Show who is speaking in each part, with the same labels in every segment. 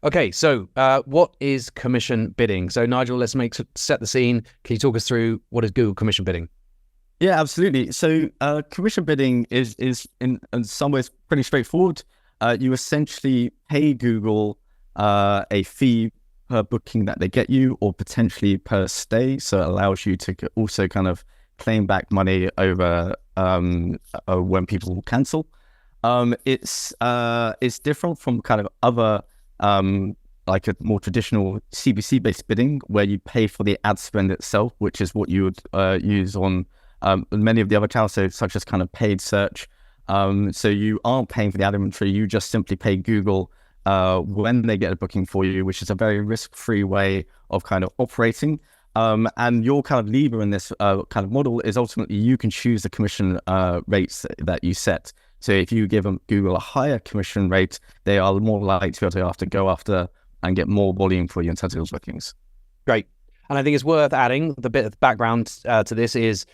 Speaker 1: Okay, so what is commission bidding? So Nigel, let's set the scene. Can you talk us through what is Google commission bidding?
Speaker 2: Yeah, absolutely. So commission bidding is in some ways pretty straightforward. You essentially pay Google a fee per booking that they get you, or potentially per stay. So it allows you to also kind of claim back money over when people cancel. It's different from kind of other like a more traditional CPC based bidding, where you pay for the ad spend itself, which is what you would use on many of the other channels, so such as kind of paid search. So you aren't paying for the ad inventory, you just simply pay Google when they get a booking for you, which is a very risk-free way of kind of operating. And your kind of lever in this kind of model is ultimately you can choose the commission rates that you set. So if you give Google a higher commission rate, they are more likely to be able to go after and get more volume for you in terms of those bookings.
Speaker 1: Great. And I think it's worth adding the bit of background to this is,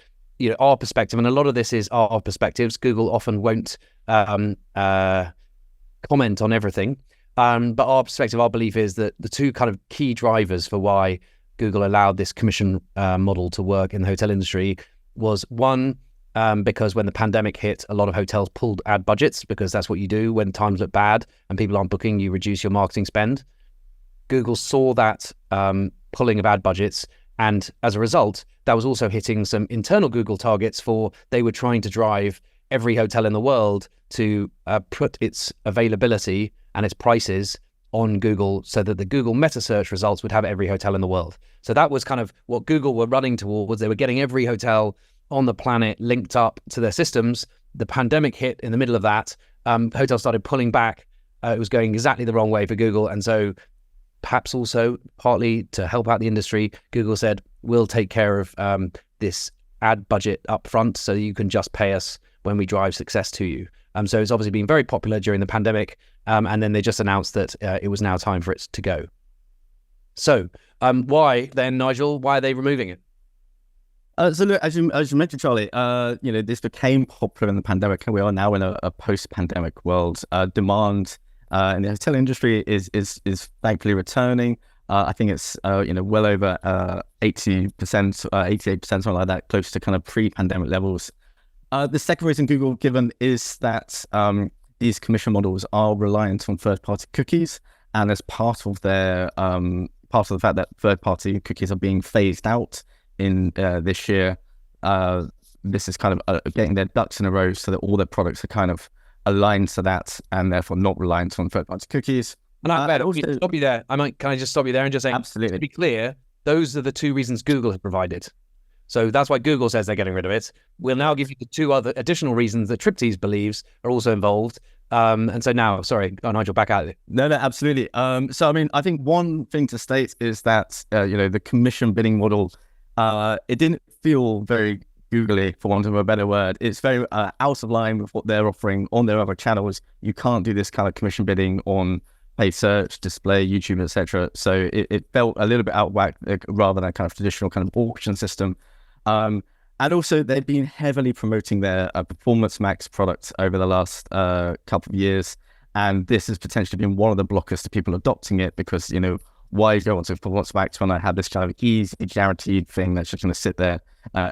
Speaker 1: our perspective, and a lot of this is our perspectives. Google often won't comment on everything. But our perspective, our belief is that the two kind of key drivers for why Google allowed this commission model to work in the hotel industry was one, because when the pandemic hit, a lot of hotels pulled ad budgets, because that's what you do when times look bad and people aren't booking, you reduce your marketing spend. Google saw that pulling of ad budgets, and as a result, that was also hitting some internal Google targets for they were trying to drive every hotel in the world to put its availability and its prices on Google so that the Google metasearch results would have every hotel in the world. So that was kind of what Google were running towards. They were getting every hotel on the planet linked up to their systems. The pandemic hit in the middle of that. Hotels started pulling back. It was going exactly the wrong way for Google. And so perhaps also partly to help out the industry, Google said, we'll take care of this ad budget up front so you can just pay us when we drive success to you. So it's obviously been very popular during the pandemic. And then they just announced that it was now time for it to go. So why then, Nigel, why are they removing it?
Speaker 2: So look, as you mentioned, Charlie, this became popular in the pandemic, and we are now in a post-pandemic world. Demand in the hotel industry is thankfully returning. I think it's well over 80%, 88%, something like that, close to kind of pre-pandemic levels. The second reason Google given is that these commission models are reliant on third-party cookies, and as part of their part of the fact that third-party cookies are being phased out in this year, this is kind of getting their ducks in a row so that all their products are kind of aligned to that, and therefore not reliant on third-party cookies.
Speaker 1: And stop you there. Can I just stop you there and just say,
Speaker 2: absolutely,
Speaker 1: to be clear, those are the two reasons Google has provided. So that's why Google says they're getting rid of it. We'll now give you the two other additional reasons that Triptease believes are also involved. And so now, sorry, Nigel, back at it.
Speaker 2: No, absolutely. So, I mean, I think one thing to state is that, the commission bidding model, it didn't feel very googly, for want of a better word. It's very out of line with what they're offering on their other channels. You can't do this kind of commission bidding on paid search, display, YouTube, etc. So it felt a little bit out of whack, rather than a kind of traditional kind of auction system. And also, they've been heavily promoting their Performance Max products over the last couple of years. And this has potentially been one of the blockers to people adopting it, because, why go on to Performance Max when I have this kind of easy, guaranteed thing that's just going to sit there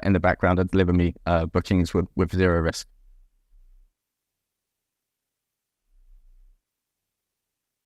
Speaker 2: in the background and deliver me bookings with zero risk?